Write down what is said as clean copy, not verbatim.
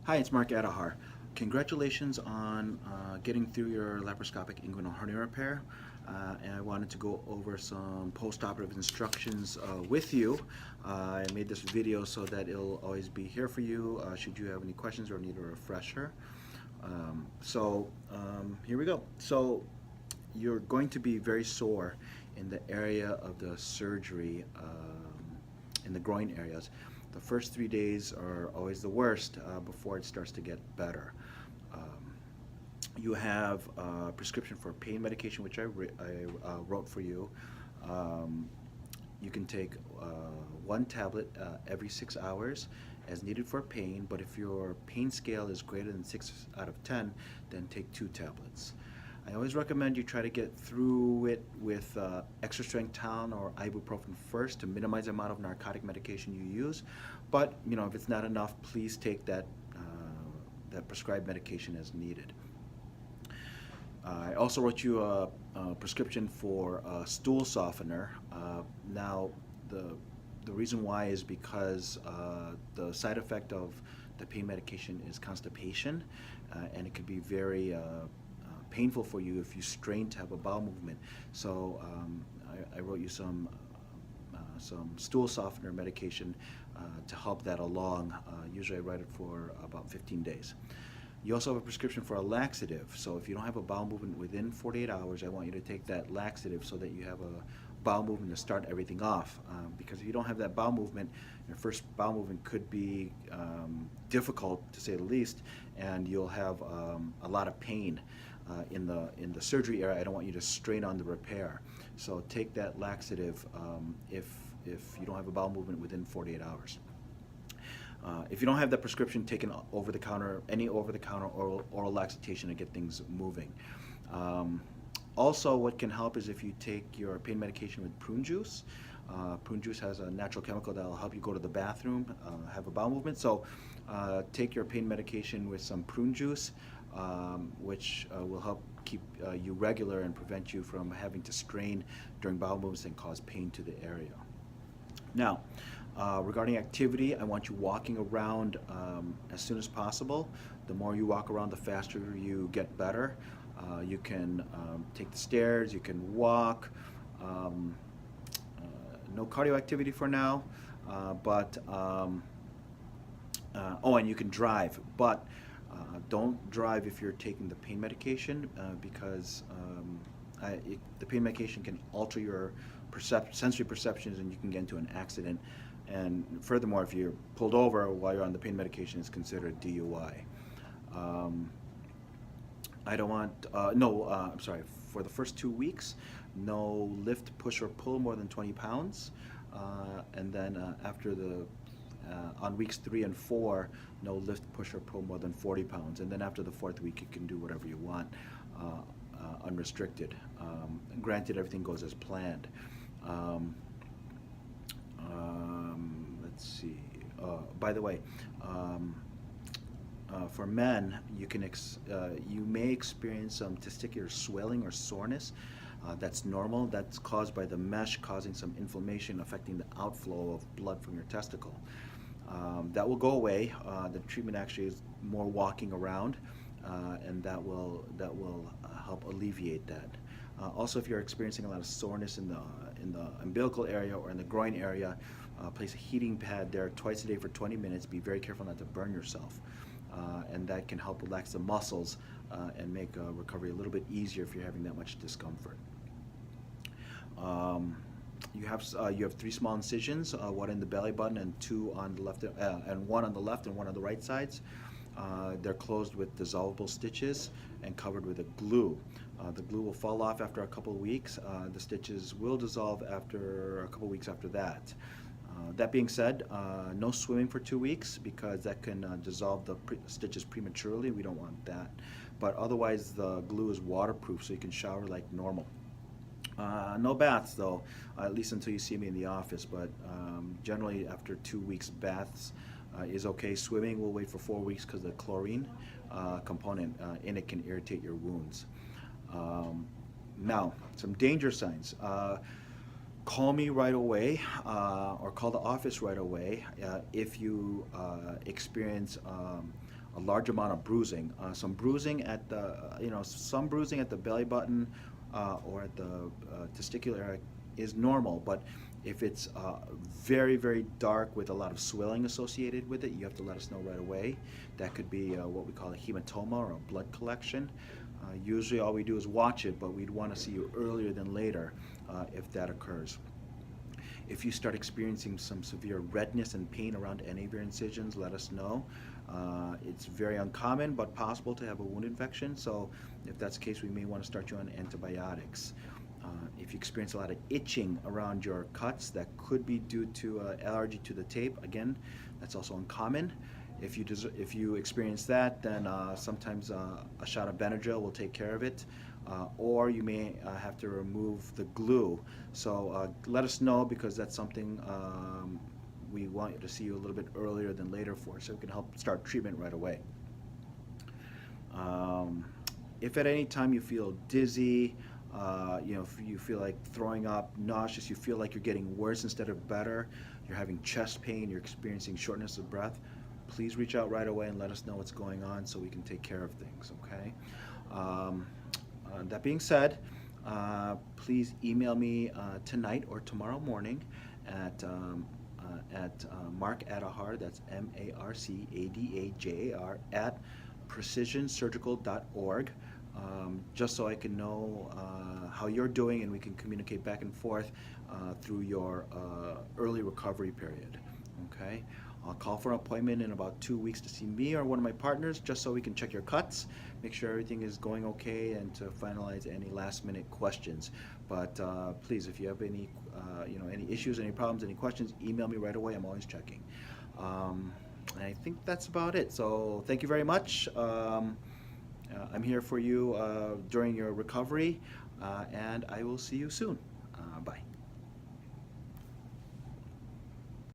Hi, it's Mark Adajar. Congratulations on getting through your laparoscopic inguinal hernia repair. And I wanted to go over some postoperative instructions with you. I made this video so that it'll always be here for you should you have any questions or need a refresher. Here we go. So you're going to be very sore in the area of the surgery, in the groin areas. The first 3 days are always the worst before it starts to get better. You have a prescription for pain medication, which I wrote for you. You can take one tablet every 6 hours as needed for pain, but if your pain scale is greater than 6 out of 10, then take 2 tablets. I always recommend you try to get through it with extra strength Tylenol or ibuprofen first to minimize the amount of narcotic medication you use. But if it's not enough, please take that prescribed medication as needed. I also wrote you a prescription for a stool softener. Now, the reason why is because the side effect of the pain medication is constipation, and it could be very painful for you if you strain to have a bowel movement. So I wrote you some stool softener medication to help that along. Usually I write it for about 15 days. You also have a prescription for a laxative. So if you don't have a bowel movement within 48 hours, I want you to take that laxative so that you have a bowel movement to start everything off. Because if you don't have that bowel movement, your first bowel movement could be difficult, to say the least, and you'll have a lot of pain in the surgery area. I don't want you to strain on the repair. So take that laxative if you don't have a bowel movement within 48 hours. If you don't have that prescription, take any over-the-counter oral laxation to get things moving. Also, what can help is if you take your pain medication with prune juice. Prune juice has a natural chemical that will help you go to the bathroom, have a bowel movement. So take your pain medication with some prune juice, which will help keep you regular and prevent you from having to strain during bowel movements and cause pain to the area. Now, regarding activity, I want you walking around as soon as possible. The more you walk around, the faster you get better. You can take the stairs, you can walk. No cardio activity for now, and you can drive, but don't drive if you're taking the pain medication because the pain medication can alter your sensory perceptions and you can get into an accident. And furthermore, if you're pulled over while you're on the pain medication, it's considered DUI. I'm sorry, for the first 2 weeks, no lift, push, or pull more than 20 pounds. And then on weeks 3 and 4, no lift, push, or pull more than 40 pounds. And then after the 4th week, you can do whatever you want, unrestricted. Granted, everything goes as planned. Let's see. By the way, for men, you may experience some testicular swelling or soreness. That's normal. That's caused by the mesh causing some inflammation affecting the outflow of blood from your testicle. That will go away. The treatment actually is more walking around, and that will help alleviate that. Also, if you're experiencing a lot of soreness in the umbilical area or in the groin area, place a heating pad there twice a day for 20 minutes. Be very careful not to burn yourself. And that can help relax the muscles and make recovery a little bit easier if you're having that much discomfort. You have 3 small incisions, one in the belly button and 2 on the left, and 1 on the left and 1 on the right sides. They're closed with dissolvable stitches and covered with a glue. The glue will fall off after a couple of weeks. The stitches will dissolve after a couple of weeks after that. That being said, no swimming for 2 weeks because that can dissolve the stitches prematurely. We don't want that. But otherwise, the glue is waterproof, so you can shower like normal. No baths, though, at least until you see me in the office. But generally, after 2 weeks, baths is okay. Swimming will wait for 4 weeks because the chlorine component in it can irritate your wounds. Now, some danger signs. Call me right away or call the office right away if you experience a large amount of bruising. Some bruising at the, some bruising at the belly button or at the testicular area is normal, but if it's very, very dark with a lot of swelling associated with it, you have to let us know right away. That could be what we call a hematoma or a blood collection. Usually all we do is watch it, but we'd want to see you earlier than later if that occurs. If you start experiencing some severe redness and pain around any of your incisions, let us know. It's very uncommon but possible to have a wound infection, so if that's the case, we may want to start you on antibiotics. If you experience a lot of itching around your cuts, that could be due to allergy to the tape. Again, that's also uncommon. If you experience that, then sometimes a shot of Benadryl will take care of it, or you may have to remove the glue. So let us know, because that's something we want you to see you a little bit earlier than later for, so we can help start treatment right away. If at any time you feel dizzy, if you feel like throwing up, nauseous, you feel like you're getting worse instead of better, you're having chest pain, you're experiencing shortness of breath, please reach out right away and let us know what's going on so we can take care of things, okay? That being said, please email me tonight or tomorrow morning at Mark Adajar, that's MarcAdajar, at precisionsurgical.org, just so I can know how you're doing and we can communicate back and forth through your early recovery period, okay? I'll call for an appointment in about 2 weeks to see me or one of my partners, just so we can check your cuts, make sure everything is going okay, and to finalize any last-minute questions. But please, if you have any, any issues, any problems, any questions, email me right away. I'm always checking. I think that's about it. So thank you very much. I'm here for you during your recovery, and I will see you soon. Bye.